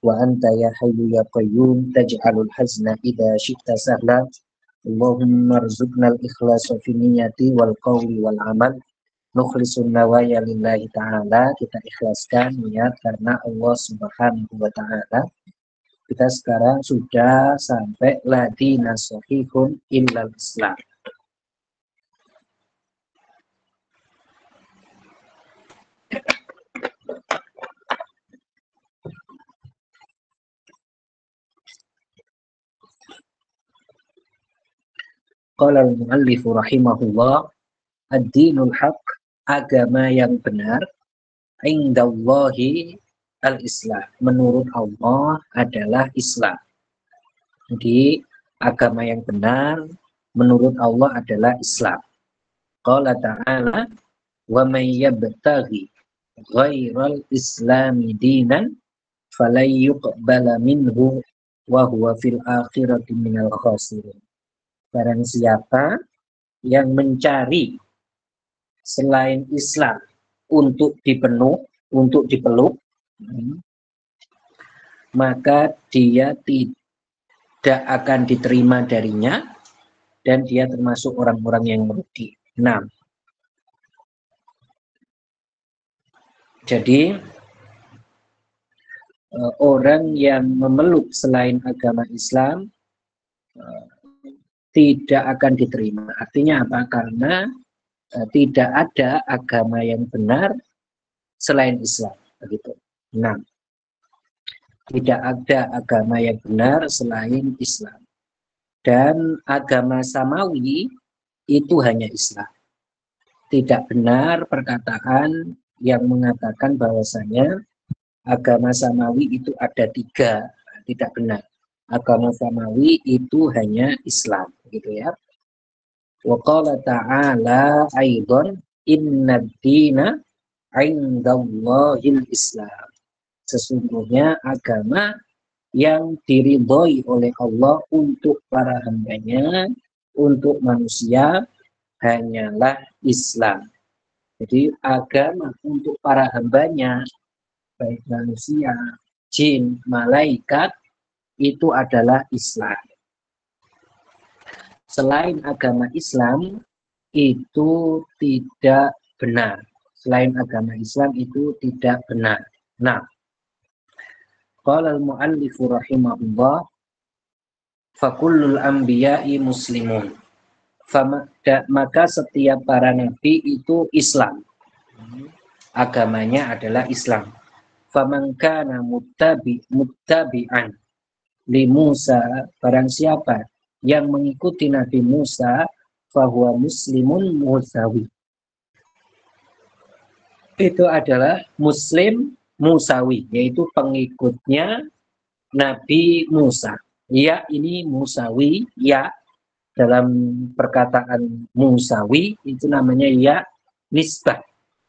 wa anta ya hayyu ya qayyum taj'alul hazna idza syi'ta sahla. Allahumma rzuqnal ikhlasa fi niyyati wal qawli wal amal. Nukhlisun nawaya lillahi ta'ala, kita ikhlaskan niat karena Allah Subhanahu wa ta'ala. Kita sekarang sudah sampai ladina sahihun illal Islam. Qala al-muallif rahimahullah, ad-dinul haq, agama yang benar, indallahi al-Islam, menurut Allah adalah Islam. Jadi agama yang benar menurut Allah adalah Islam. Qala ta'ala, wa may yabtaghi ghairal islami dinan falan yuqbala minhu wa huwa fil akhirati minal khasirin. Barang siapa yang mencari selain Islam untuk dipeluk, maka dia tidak akan diterima darinya dan dia termasuk orang-orang yang merugi. 6. Jadi orang yang memeluk selain agama Islam tidak akan diterima. Artinya apa? Karena tidak ada agama yang benar selain Islam. Begitu. 6. Tidak ada agama yang benar selain Islam. Dan agama samawi itu hanya Islam. Tidak benar perkataan yang mengatakan bahwasanya agama samawi itu ada 3. Tidak benar. Agama samawi itu hanya Islam, gitu ya. Wa qala ta'ala aidan innad dina 'indallahil Islam. Sesungguhnya agama yang diridhoi oleh Allah untuk para hambanya, untuk manusia, hanyalah Islam. Jadi agama untuk para hambanya, baik manusia, jin, malaikat, itu adalah Islam. Selain agama Islam itu tidak benar. Selain agama Islam itu tidak benar. Nah, qala al-muallif rahimahullah, fakullul anbiya'i muslimun. Maka setiap para nabi itu Islam. Agamanya adalah Islam. Faman kana muttabi'an li Musa, barang siapa yang mengikuti Nabi Musa, fahuwa muslimun musawi. Itu adalah muslim musawi, yaitu pengikutnya Nabi Musa. Ya, ini musawi, ya dalam perkataan musawi itu namanya ya nisbah,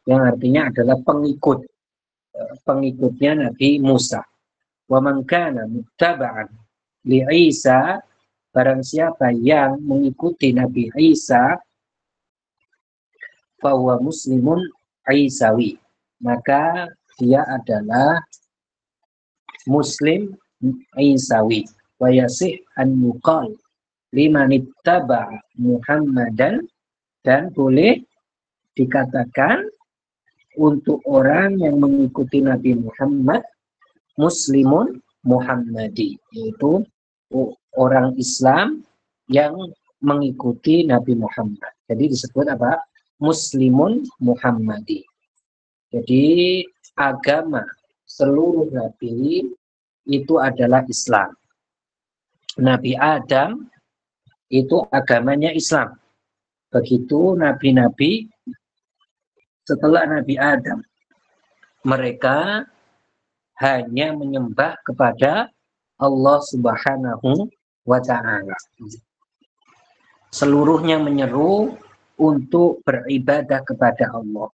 yang artinya adalah pengikutnya Nabi Musa. Wa man kana muttaba'an li Isa, barang siapa yang mengikuti Nabi Isa, fahuwa muslimun Isawi, maka dia adalah muslim Isawi. Wa yasih an yuqal liman ittaba'a Muhammadan, dan boleh dikatakan untuk orang yang mengikuti Nabi Muhammad, muslimun Muhammadi, yaitu orang Islam yang mengikuti Nabi Muhammad. Jadi disebut apa? Muslimun Muhammadi. Jadi agama seluruh nabi itu adalah Islam. Nabi Adam itu agamanya Islam. Begitu nabi-nabi setelah Nabi Adam, mereka hanya menyembah kepada Allah Subhanahu wa ta'ala. Seluruhnya menyeru untuk beribadah kepada Allah.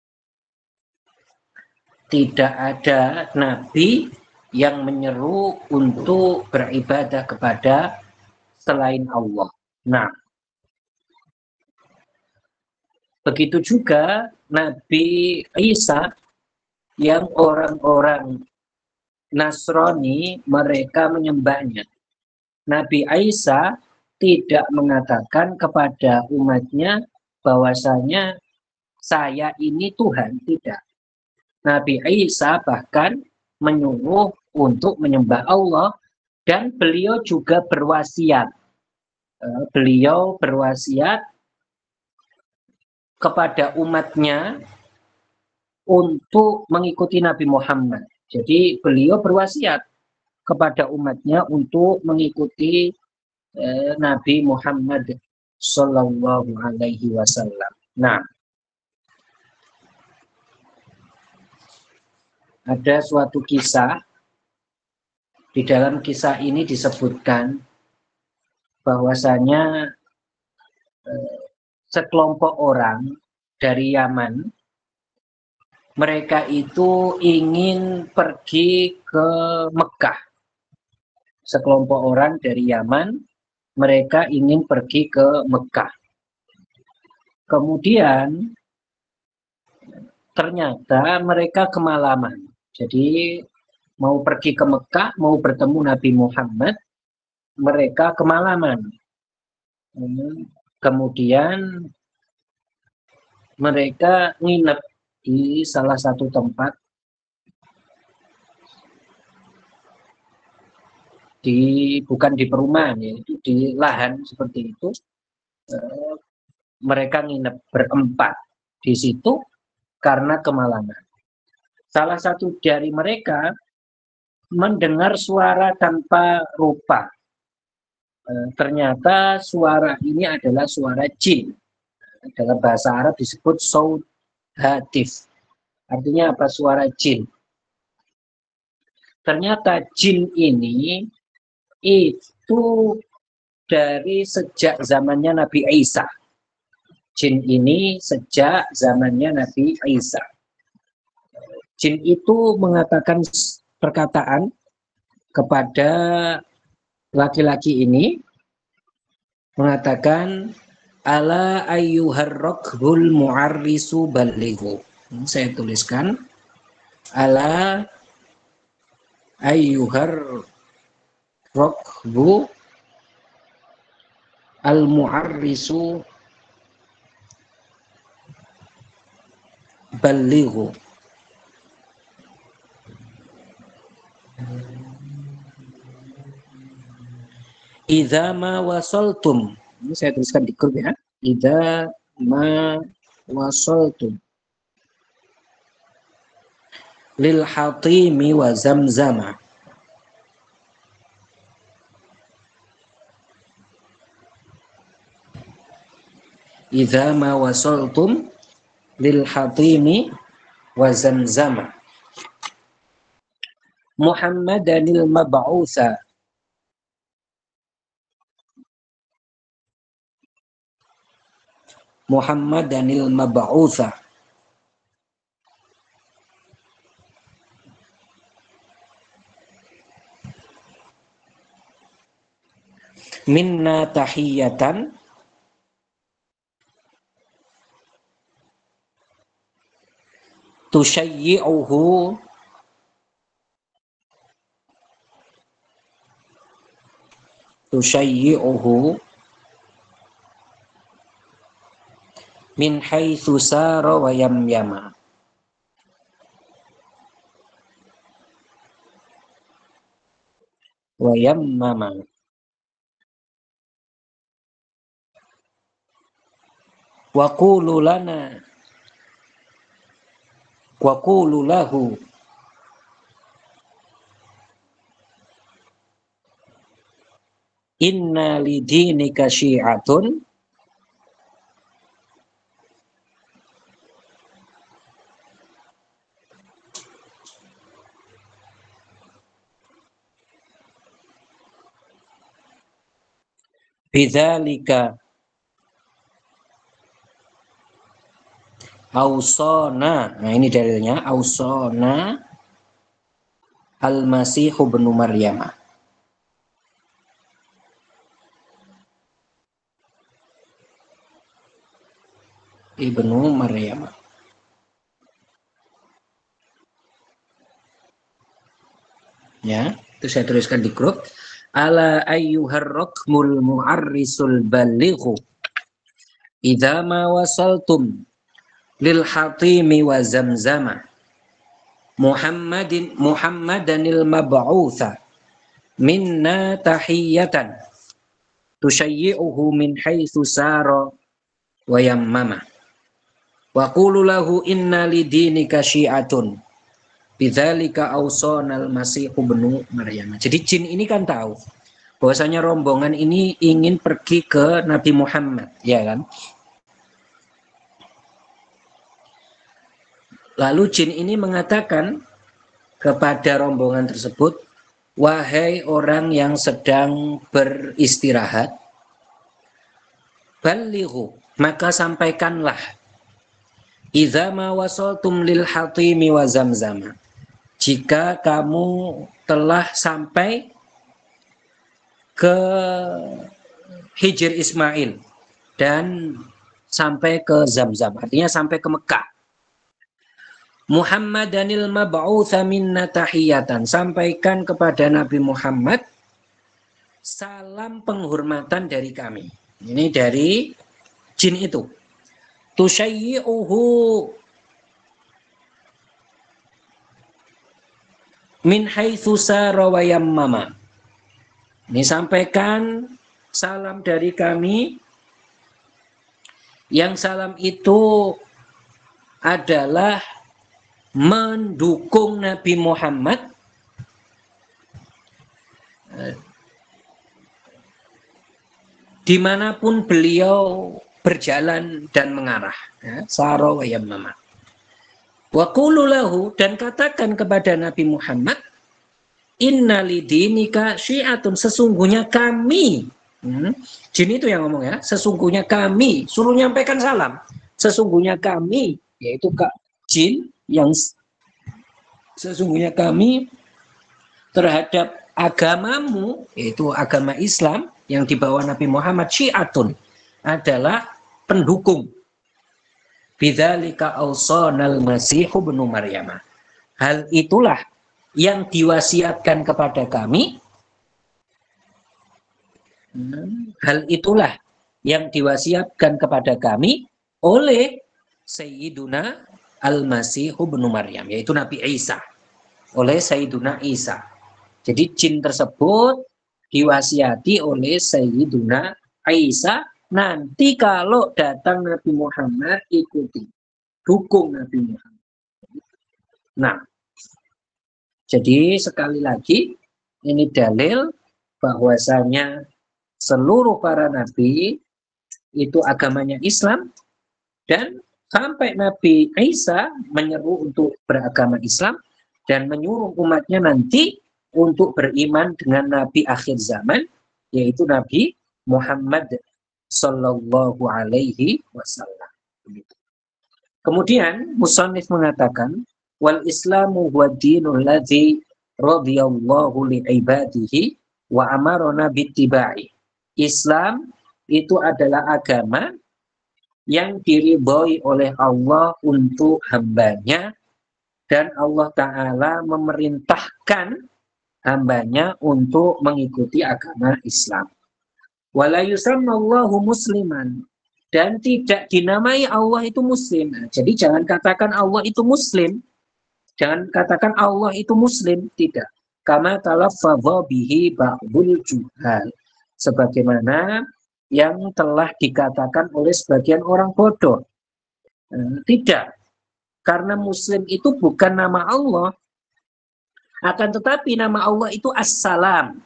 Tidak ada nabi yang menyeru untuk beribadah kepada selain Allah. Nah, begitu juga Nabi Isa yang orang-orang Nasrani mereka menyembahnya. Nabi Isa tidak mengatakan kepada umatnya bahwasanya saya ini Tuhan, tidak. Nabi Isa bahkan menyuruh untuk menyembah Allah dan beliau juga berwasiat. Beliau berwasiat kepada umatnya untuk mengikuti Nabi Muhammad. Jadi beliau berwasiat kepada umatnya untuk mengikuti Nabi Muhammad Sallallahu Alaihi Wasallam. Nah, ada suatu kisah, di dalam kisah ini disebutkan bahwasanya sekelompok orang dari Yaman, mereka itu ingin pergi ke Mekah. Sekelompok orang dari Yaman, mereka ingin pergi ke Mekah. Kemudian ternyata mereka kemalaman. Jadi mau pergi ke Mekah, mau bertemu Nabi Muhammad, mereka kemalaman. Kemudian mereka nginep di salah satu tempat bukan di perumahan, yaitu di lahan seperti itu. Mereka nginep berempat di situ karena kemalaman. Salah satu dari mereka mendengar suara tanpa rupa. Ternyata suara ini adalah suara jin. Dalam bahasa Arab disebut saut hatif. Artinya apa? Suara jin. Ternyata jin ini itu dari sejak zamannya Nabi Isa. Jin ini sejak zamannya Nabi Isa. Jin itu mengatakan perkataan kepada laki-laki ini, mengatakan ala ayyuhar rakhbul mu'arrisu ballighu. Saya tuliskan ala ayyuhar rakhbu al mu'arrisu ballighu. Idza ma wasaltum. Ini saya tuliskan di grup ya. Idza ma wasaltum lil hatimi wa zamzama. Idza ma wasaltum lil hatimi wa zamzama. Muhammadanil mab'utsa Muhammadanil mab'utsa minna tahiyatan tushayyi'uhu min haitsu sara wa yamyama. Wa yammama. Wa qulu lahu inna lidinika syi'atun bidzalika ausona. Nah, ini dalilnya ausona al-Masih ibnu Maryam. Ibnu Maryam. Ya, itu saya tuliskan di grup. Ala ayyuhar rakmul mu'arrisul balighu idza ma wasaltum lil hatimi wa zamzama Muhammadanil mab'utsa minna tahiyatan tushayyi'uhu min haitsu sara wa yammama wa qulu lahu inna lidinika syi'atun bidzalika awsonal masihu ibnu Maryam. Jadi jin ini kan tahu bahwasanya rombongan ini ingin pergi ke Nabi Muhammad, ya kan? Lalu jin ini mengatakan kepada rombongan tersebut, wahai orang yang sedang beristirahat, balighu, maka sampaikanlah, idza ma wasaltum lil hatimi wa zamzama, jika kamu telah sampai ke Hijr Ismail dan sampai ke Zamzam, artinya sampai ke Mekah. Muhammadanil mab'utsa minna tahiyatan, sampaikan kepada Nabi Muhammad salam penghormatan dari kami. Ini dari jin itu. Tusyayyi'uhu min haitsu sara wa yammama. Ini sampaikan salam dari kami, yang salam itu adalah mendukung Nabi Muhammad dimanapun beliau berjalan dan mengarah. Ya, sara wa yammama. Wa qulu lahu, dan katakan kepada Nabi Muhammad, inna lidinika syi'atun, sesungguhnya kami, jin itu yang ngomong ya, sesungguhnya kami, suruh nyampaikan salam, sesungguhnya kami, yaitu Kak jin yang sesungguhnya kami terhadap agamamu, yaitu agama Islam yang dibawa Nabi Muhammad, syi'atun, adalah pendukung. Bidzalika awsonal masihu ibnu Maryam. Hal itulah yang diwasiatkan kepada kami. Hal itulah yang diwasiatkan kepada kami oleh Sayyiduna Al-Masihu ibnu Maryam, yaitu Nabi Isa, oleh Sayyiduna Isa. Jadi jin tersebut diwasiati oleh Sayyiduna Isa. Nanti kalau datang Nabi Muhammad, ikuti, dukung Nabi Muhammad. Nah, jadi sekali lagi ini dalil bahwasanya seluruh para nabi itu agamanya Islam, dan sampai Nabi Isa menyeru untuk beragama Islam dan menyuruh umatnya nanti untuk beriman dengan Nabi akhir zaman, yaitu Nabi Muhammad Sallallahu Alaihi Wasallam. Kemudian musannif mengatakan, wal Islamu huwa dinul ladzi radhiyallahu li ibadihi wa amarna bittiba'i. Islam itu adalah agama yang diridhoi oleh Allah untuk hambanya, dan Allah Ta'ala memerintahkan hambanya untuk mengikuti agama Islam. Wala yusammallahu musliman, dan tidak dinamai Allah itu muslim. Jadi jangan katakan Allah itu muslim, jangan katakan Allah itu muslim, tidak. Kama talaffadha bihi ba'dul juhal, sebagaimana yang telah dikatakan oleh sebagian orang bodoh. Tidak, karena muslim itu bukan nama Allah, akan tetapi nama Allah itu As-Salam.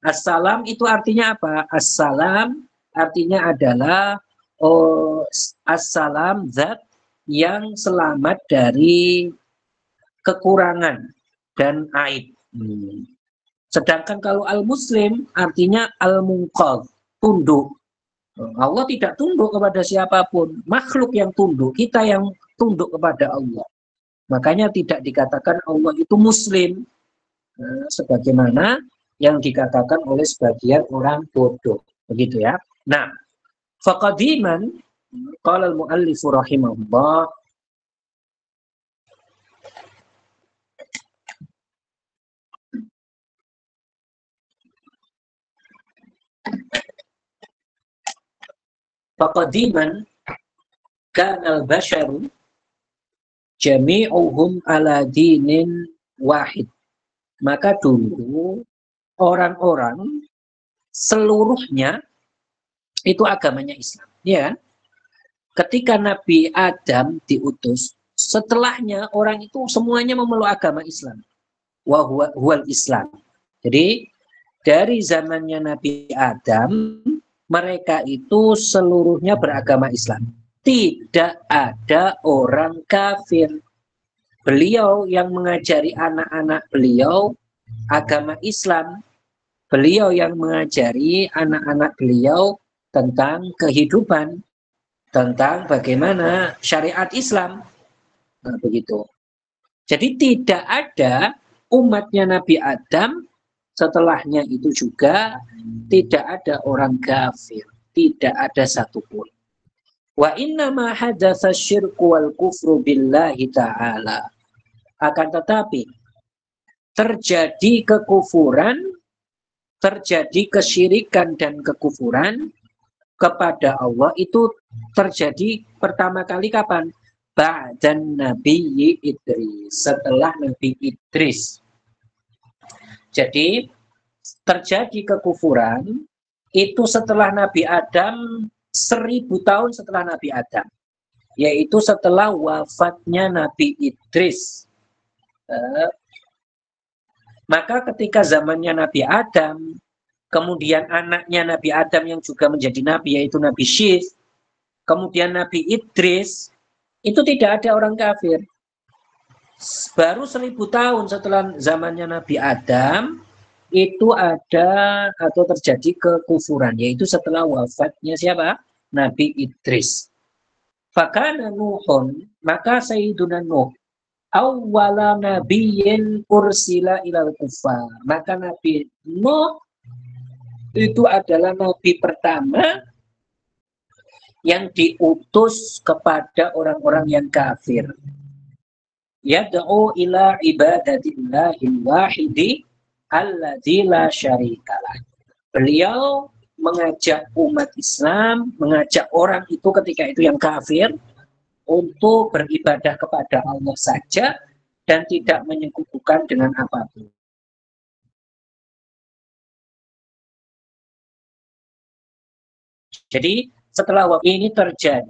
As-Salam itu artinya apa? As-Salam artinya adalah As-Salam, zat yang selamat dari kekurangan dan aib. Sedangkan kalau Al-Muslim artinya Al-Munqadh, tunduk. Allah tidak tunduk kepada siapapun, makhluk yang tunduk, kita yang tunduk kepada Allah. Makanya tidak dikatakan Allah itu Muslim, sebagaimana yang dikatakan oleh sebagian orang bodoh, begitu ya. Nah, faqadiman qala al-muallif rahimahullah, Faqadiman kanal basyaru jami'uhum ala dinin wahid. Maka dulu orang-orang seluruhnya itu agamanya Islam. Ya kan? Ketika Nabi Adam diutus, setelahnya orang itu semuanya memeluk agama Islam. Huwal Islam. Jadi dari zamannya Nabi Adam, mereka itu seluruhnya beragama Islam. Tidak ada orang kafir. Beliau yang mengajari anak-anak beliau agama Islam. Beliau yang mengajari anak-anak beliau tentang kehidupan, tentang bagaimana syariat Islam. Nah, begitu. Jadi tidak ada umatnya Nabi Adam, setelahnya itu juga tidak ada orang kafir, tidak ada satupun. Wa innama hadatsa syirku wal kufru billahi ta'ala. Akan tetapi terjadi kekufuran, terjadi kesyirikan dan kekufuran kepada Allah itu terjadi pertama kali kapan? Ba'dan Nabi Idris, setelah Nabi Idris. Jadi terjadi kekufuran itu setelah Nabi Adam, 1000 tahun setelah Nabi Adam, yaitu setelah wafatnya Nabi Idris. Maka ketika zamannya Nabi Adam, kemudian anaknya Nabi Adam yang juga menjadi Nabi, yaitu Nabi Syith, kemudian Nabi Idris, itu tidak ada orang kafir. Baru 1000 tahun setelah zamannya Nabi Adam, itu ada atau terjadi kekufuran, yaitu setelah wafatnya siapa? Nabi Idris. Fakana Nuhun, maka Sayyiduna Nuh, awwala nabiyyin ursila ilal kufar. Maka Nabi Nuh itu adalah nabi pertama yang diutus kepada orang-orang yang kafir. Yad'u ila ibadatillahil wahidi alladzi la syarikalah. Beliau mengajak umat Islam, mengajak orang itu ketika itu yang kafir untuk beribadah kepada Allah saja dan tidak menyekutukan dengan apapun. Jadi setelah waktu ini terjadi,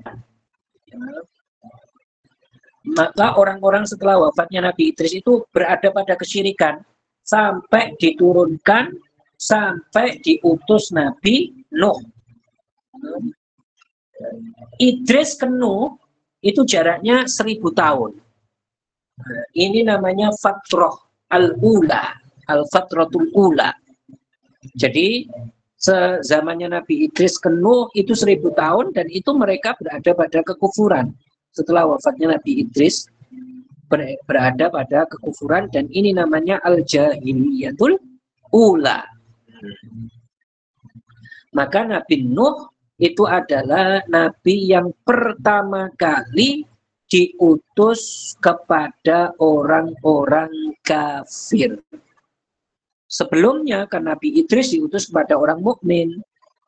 maka orang-orang setelah wafatnya Nabi Idris itu berada pada kesyirikan sampai diturunkan, sampai diutus Nabi Nuh. Idris ke Nuh itu jaraknya 1000 tahun. Ini namanya fatrah al-ula, al-fatratul ula. Jadi zamannya Nabi Idris ke Nuh itu 1000 tahun dan itu mereka berada pada kekufuran. Setelah wafatnya Nabi Idris berada pada kekufuran dan ini namanya al-jahiliyatul ula. Maka Nabi Nuh itu adalah nabi yang pertama kali diutus kepada orang-orang kafir. Sebelumnya kan Nabi Idris diutus kepada orang mukmin,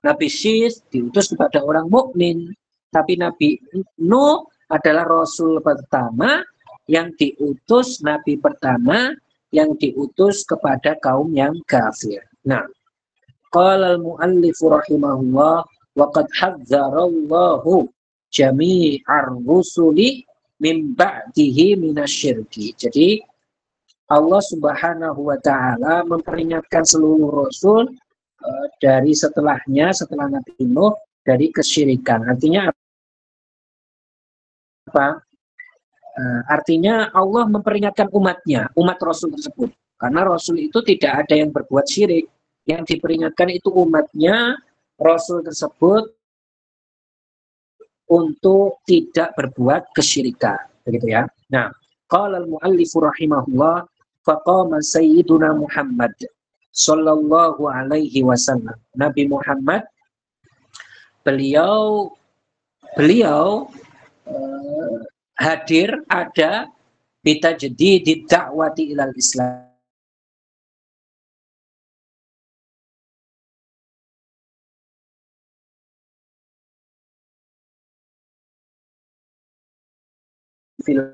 Nabi Syith diutus kepada orang mukmin, tapi Nabi Nuh adalah rasul pertama yang diutus, nabi pertama yang diutus kepada kaum yang kafir. Nah, qala al-muallifu rahimahullah wa qad hadzarallahu jami'ar rusuli min ba'dihi minasyirki. Jadi Allah Subhanahu wa taala memperingatkan seluruh rasul dari setelahnya, setelah Nabi Nuh, dari kesyirikan. Artinya apa? Artinya Allah memperingatkan umatnya, umat Rasul tersebut. Karena Rasul itu tidak ada yang berbuat syirik. Yang diperingatkan itu umatnya, Rasul tersebut untuk tidak berbuat kesyirikan. Begitu ya. Nah, qala al-muallifu rahimahullah, faqama sayyiduna Muhammad sallallahu alaihi wasallam. Nabi Muhammad, beliau hadir, ada bitajdidi da'wati ilal Islam,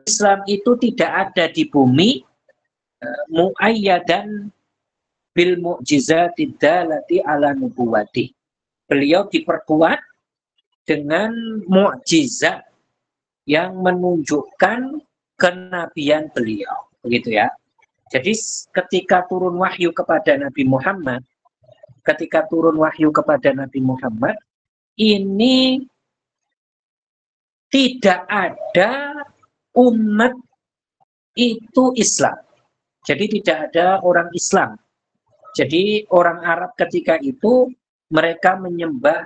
Islam itu tidak ada di bumi muayyadan bil mu'jizati dalati ala nubuwati. Beliau diperkuat dengan mukjizat yang menunjukkan kenabian beliau, begitu ya. Jadi ketika turun wahyu kepada Nabi Muhammad, ini tidak ada umat itu Islam. Jadi tidak ada orang Islam. Jadi orang Arab ketika itu mereka menyembah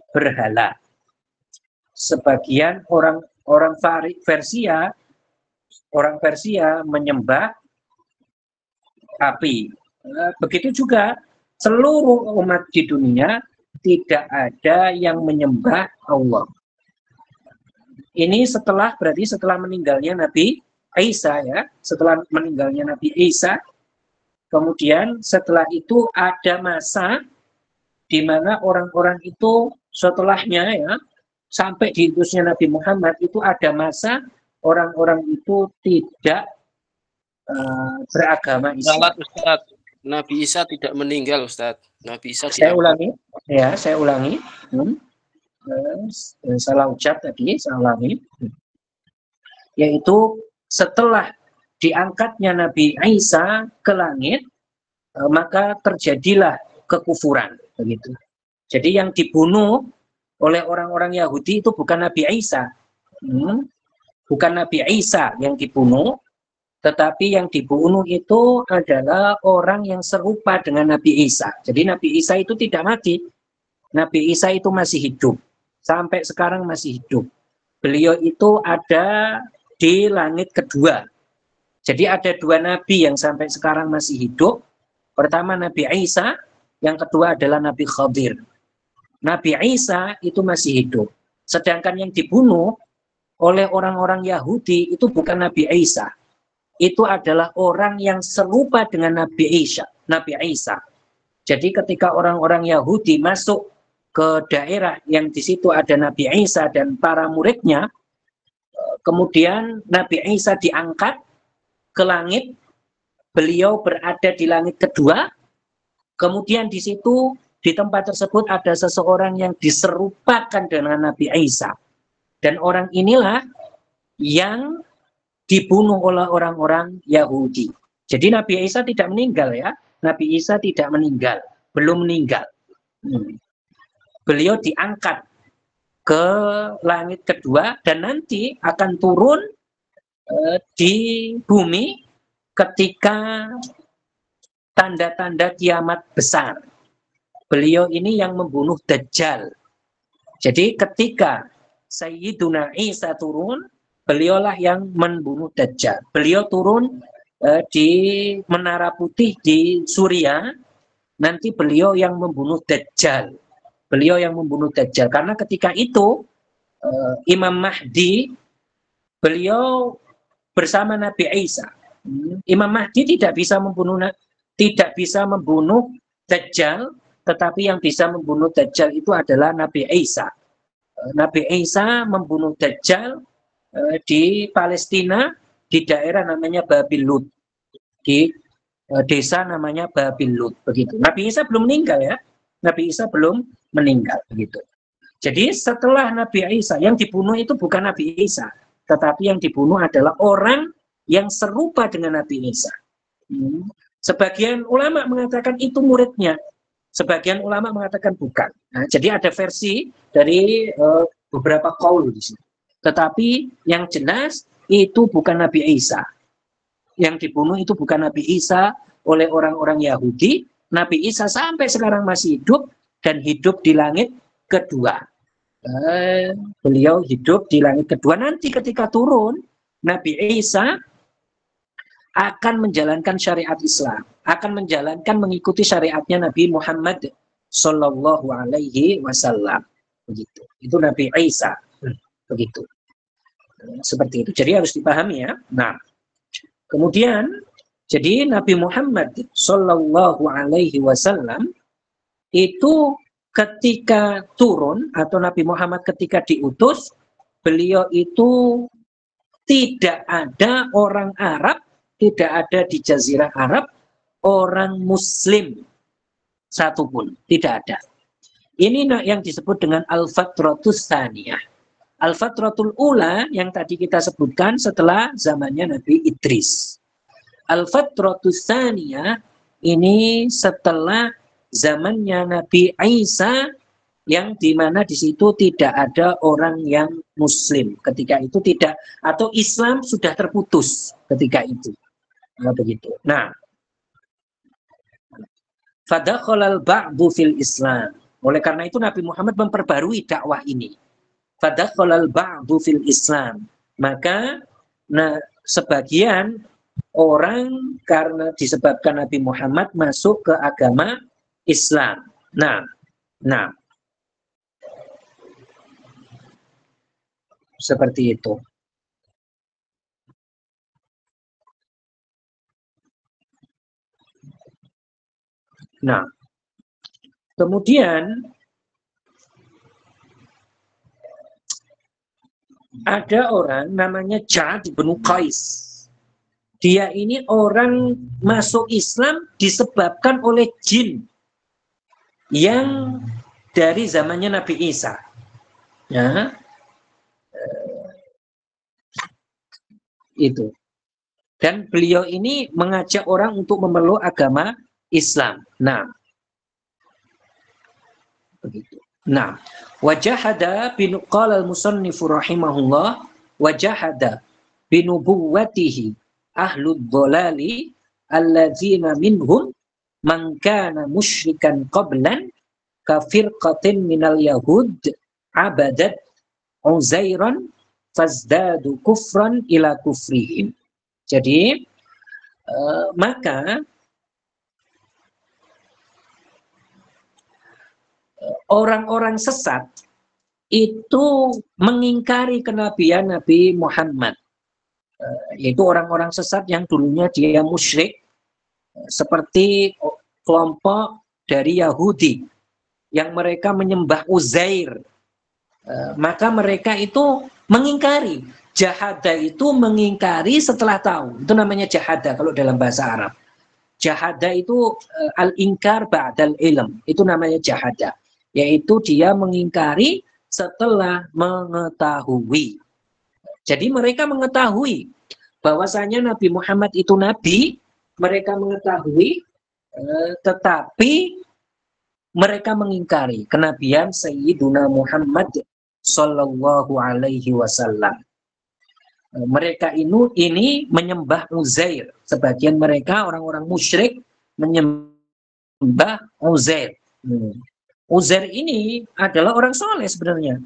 berhala. Sebagian orang Persia menyembah api. Begitu juga seluruh umat di dunia tidak ada yang menyembah Allah. Ini berarti setelah meninggalnya Nabi Isa ya, setelah meninggalnya Nabi Isa, kemudian setelah itu ada masa di mana orang-orang itu setelahnya ya, sampai diutusnya Nabi Muhammad itu ada masa orang-orang itu tidak beragama Islam. Ustaz, Nabi Isa tidak meninggal, Ustaz. Nabi Isa saya ulangi. Salah ucap tadi, saya ulangi. Yaitu setelah diangkatnya Nabi Isa ke langit, maka terjadilah kekufuran, begitu. Jadi yang dibunuh oleh orang-orang Yahudi itu bukan Nabi Isa. Bukan Nabi Isa yang dibunuh, tetapi yang dibunuh itu adalah orang yang serupa dengan Nabi Isa. Jadi Nabi Isa itu tidak mati. Nabi Isa itu masih hidup. Sampai sekarang masih hidup. Beliau itu ada di langit kedua. Jadi ada dua nabi yang sampai sekarang masih hidup. Pertama Nabi Isa, yang kedua adalah Nabi Khadir. Nabi Isa itu masih hidup. Sedangkan yang dibunuh oleh orang-orang Yahudi itu bukan Nabi Isa. Itu adalah orang yang serupa dengan Nabi Isa. Jadi ketika orang-orang Yahudi masuk ke daerah yang di situ ada Nabi Isa dan para muridnya, kemudian Nabi Isa diangkat ke langit, beliau berada di langit kedua, kemudian di situ di tempat tersebut ada seseorang yang diserupakan dengan Nabi Isa, dan orang inilah yang dibunuh oleh orang-orang Yahudi. Jadi Nabi Isa tidak meninggal ya, Nabi Isa tidak meninggal, belum meninggal. Beliau diangkat ke langit kedua dan nanti akan turun di bumi ketika tanda-tanda kiamat besar. Beliau ini yang membunuh Dajjal. Jadi ketika Sayyiduna Isa turun, beliaulah yang membunuh Dajjal. Beliau turun di Menara Putih di Suriah, nanti beliau yang membunuh Dajjal. Karena ketika itu Imam Mahdi beliau bersama Nabi Isa. Imam Mahdi tidak bisa membunuh Dajjal, tetapi yang bisa membunuh Dajjal itu adalah Nabi Isa. Nabi Isa membunuh Dajjal di Palestina, di daerah namanya Babil Lud, di desa namanya Babil Lud, begitu. Nabi Isa belum meninggal ya. Nabi Isa belum meninggal, begitu. Jadi setelah Nabi Isa, yang dibunuh itu bukan Nabi Isa, tetapi yang dibunuh adalah orang yang serupa dengan Nabi Isa. Sebagian ulama mengatakan itu muridnya, sebagian ulama mengatakan bukan. Nah, jadi ada versi dari beberapa qaul di sini. Tetapi yang jelas itu bukan Nabi Isa. Yang dibunuh itu bukan Nabi Isa oleh orang-orang Yahudi. Nabi Isa sampai sekarang masih hidup dan hidup di langit kedua. Beliau hidup di langit kedua. Nanti ketika turun, Nabi Isa akan menjalankan syariat Islam, akan mengikuti syariatnya Nabi Muhammad Sallallahu Alaihi Wasallam. Begitu. Itu Nabi Isa. Begitu. Seperti itu. Jadi harus dipahami ya. Nah, kemudian jadi Nabi Muhammad Sallallahu Alaihi Wasallam itu ketika turun, atau Nabi Muhammad ketika diutus, beliau itu tidak ada orang Arab, tidak ada di Jazirah Arab orang Muslim satupun, tidak ada. Ini yang disebut dengan al-fatratus tsaniyah. Al-fatratul ula yang tadi kita sebutkan setelah zamannya Nabi Idris. Al-fatratus tsaniyah ini setelah zamannya Nabi Isa, yang dimana di situ tidak ada orang yang Muslim ketika itu, tidak, atau Islam sudah terputus ketika itu. Nah, begitu. Nah, fadakhalal ba'du fil Islam. Oleh karena itu Nabi Muhammad memperbarui dakwah ini. Fadakhalal ba'du fil Islam. Maka sebagian orang karena disebabkan Nabi Muhammad masuk ke agama Islam. Nah, seperti itu. Nah, kemudian ada orang namanya Ja'ad bin Qais. Dia ini orang masuk Islam disebabkan oleh jin yang dari zamannya Nabi Isa. Ya, itu. Dan beliau ini mengajak orang untuk memeluk agama Islam. Nah, begitu. Nah, wajahada bin qala al-musannifu rahimahullah wajahada binubuwatihi ahlud dhalali alladzina minhum man kana musyrikan qablan ka firqatin minal yahud abadat uzairan fazdadu kufran ila kufrihim. Jadi maka orang-orang sesat itu mengingkari kenabian Nabi Muhammad, yaitu orang-orang sesat yang dulunya dia musyrik, seperti kelompok dari Yahudi yang mereka menyembah Uzair. Maka mereka itu mengingkari. Jahada itu mengingkari setelah tahu. Itu namanya jahada kalau dalam bahasa Arab. Jahada itu al-inkar ba'dal ilm. Itu namanya jahada. Yaitu dia mengingkari setelah mengetahui. Jadi mereka mengetahui bahwasanya Nabi Muhammad itu nabi, mereka mengetahui, tetapi mereka mengingkari kenabian Sayyiduna Muhammad sallallahu alaihi wasallam. Mereka ini menyembah Uzair. Sebagian mereka orang-orang musyrik menyembah Uzair. Uzair ini adalah orang soleh sebenarnya.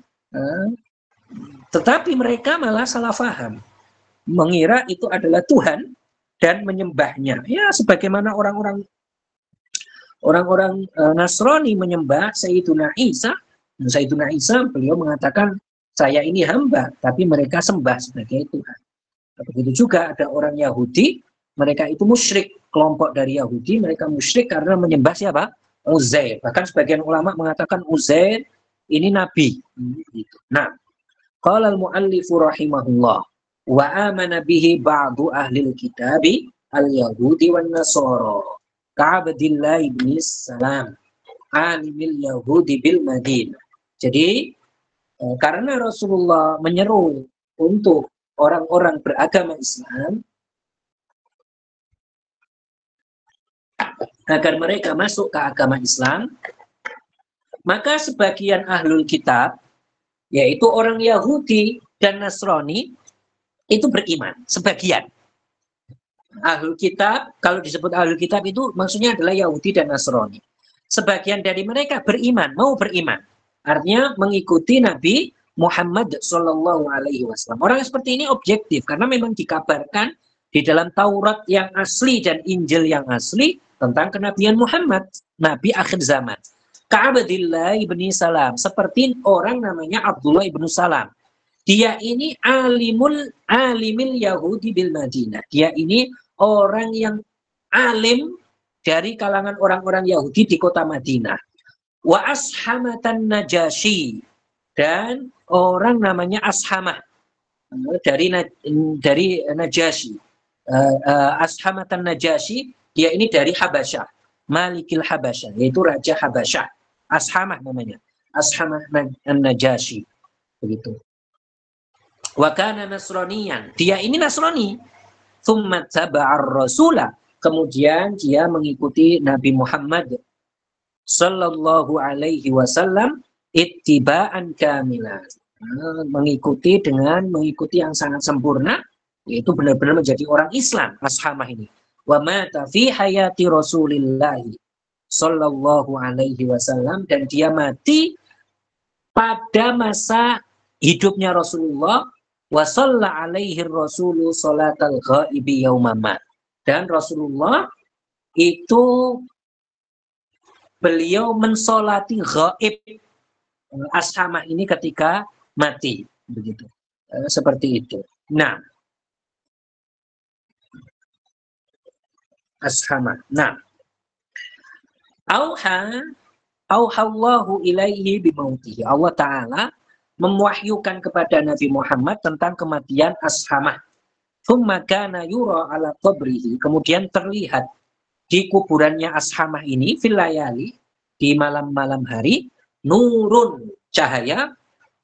Tetapi mereka malah salah faham. Mengira itu adalah Tuhan dan menyembahnya. Ya, sebagaimana orang-orang Nasrani menyembah Sayyiduna Isa. Sayyiduna Isa, beliau mengatakan, saya ini hamba, tapi mereka sembah sebagai Tuhan. Begitu juga ada orang Yahudi, mereka itu musyrik. Kelompok dari Yahudi, mereka musyrik karena menyembah siapa? Uzair. Bahkan sebagian ulama mengatakan Uzair ini nabi. Nah, qala al-muallifu rahimahullah wa amana bihi ba'du ahlil kitabi al-yahudi wan nasara ka'abdillah ibn salam alimil yahudi bil Madinah. Jadi karena Rasulullah menyeru untuk orang-orang beragama Islam agar mereka masuk ke agama Islam, maka sebagian ahlul kitab, yaitu orang Yahudi dan Nasrani, itu beriman. Sebagian. Ahlul kitab, kalau disebut ahlul kitab itu maksudnya adalah Yahudi dan Nasrani. Sebagian dari mereka beriman, mau beriman. Artinya mengikuti Nabi Muhammad Sallallahu Alaihi Wasallam. Orang seperti ini objektif karena memang dikabarkan di dalam Taurat yang asli dan Injil yang asli tentang kenabian Muhammad, Nabi akhir zaman. Ka'abdillah ibn Salam, seperti orang namanya Abdullah ibn Salam. Dia ini alimil Yahudi bil Madinah. Dia ini orang yang alim dari kalangan orang-orang Yahudi di kota Madinah. Wa ashamatan Najasyi, dan orang namanya Ashamah. dari Najasyi. Ashamatan Najasyi, dia ini dari Habasyah, Malikil Habasyah, yaitu Raja Habasyah. Ashamah namanya, Ashamah Najasyi, begitu. Wa kana Nasraniyan, dia ini Nasrani. Tsumma taba'ar Rasulah, kemudian dia mengikuti Nabi Muhammad sallallahu alaihi wasallam ittiba'an kamilan. Mengikuti yang sangat sempurna, yaitu benar-benar menjadi orang Islam, Ashamah ini. Wa mata fi hayati Rasulillah sallallahu alaihi wasallam, dan dia mati pada masa hidupnya Rasulullah. Wa shalla alaihi rasulu salatal ghaibi yaumamat, dan Rasulullah itu beliau mensolati ghaib Ashamah ini ketika mati, begitu. Seperti itu. Nah, Ashamah. Nah, auhallahu ilaihi bimautihi. Allah Ta'ala mewahyukan kepada Nabi Muhammad tentang kematian Ashamah. Tsumma kana yura ala qabrihi, kemudian terlihat di kuburannya Ashamah ini fil layali, di malam-malam hari, nurun, cahaya,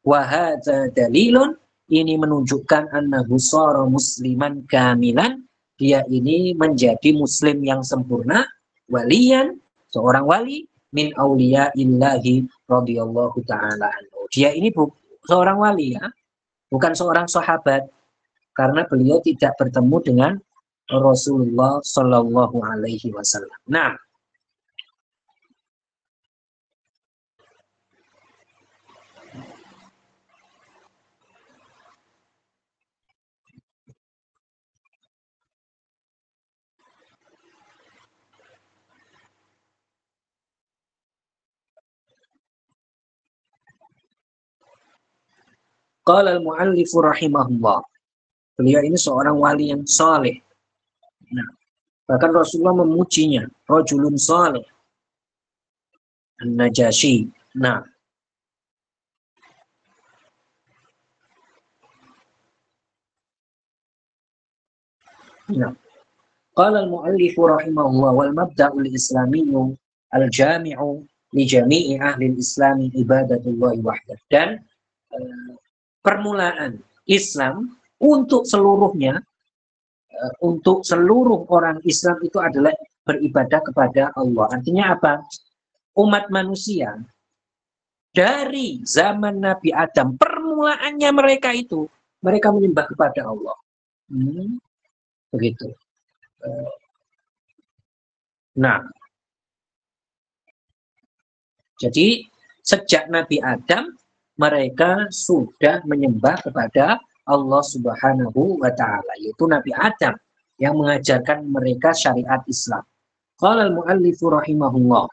wa hadza dalilun, ini menunjukkan annahu shara musliman kamilan, dia ini menjadi muslim yang sempurna, waliyan, seorang wali, min auliya illahi radhiyallahu ta'ala anhu. Dia ini seorang wali, ya, bukan seorang sahabat, karena beliau tidak bertemu dengan Rasulullah Shallallahu Alaihi Wasallam. Nah, qala al-mu'allifu rahimahullah, beliau ini seorang wali yang saleh. Nah, bahkan Rasulullah memujinya, rajulun saleh, An-Najasyi. Nah, qala al-mu'allifu rahimahullah, wal mabda'ul islamiyyu al-jami'u li jami'i ahli al-islami ibadatullahi wahdah. Dan permulaan Islam untuk seluruhnya, untuk seluruh orang Islam itu adalah beribadah kepada Allah. Artinya apa? Umat manusia dari zaman Nabi Adam, permulaannya mereka menyembah kepada Allah. Begitu. Nah, jadi sejak Nabi Adam mereka sudah menyembah kepada Allah Subhanahu wa Ta'ala, yaitu Nabi Adam yang mengajarkan mereka syariat Islam. Qala al-mu'allifu rahimahullah,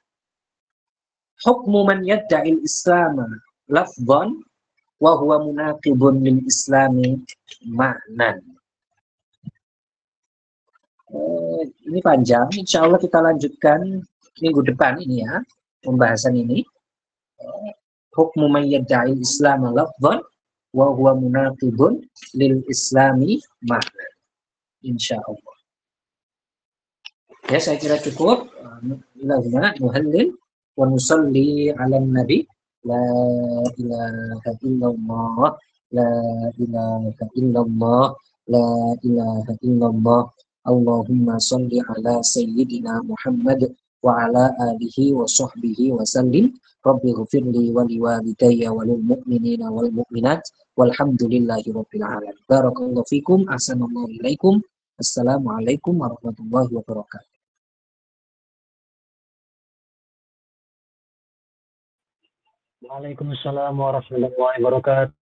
hukmu man yadda'il Islam lafdhan wa huwa munaqibun lil Islami ma'nan. Ini panjang, insya Allah kita lanjutkan minggu depan ini, ya, pembahasan ini. Hukmu man yadda'il Islam lafdhan wa huwa munaqibun lil Islami ma'nan, insya Allah. Ya, saya kira cukup. Ilahuna nuhallil wa nusalli ala nabi. La ilaha illallah, la ilaha illallah, la ilaha illallah. Allahumma salli ala sayyidina Muhammad wa ala alihi wa sahbihi wa sallim. Rabbi ghfirli wa liwalidayya wa lil mu'minina wal mu'minat walhamdulillahi rabbil alamin. Barakallahu fikum, ahsanallahu ilaikum. Assalamualaikum warahmatullahi wabarakatuh. Waalaikumsalam warahmatullahi wabarakatuh.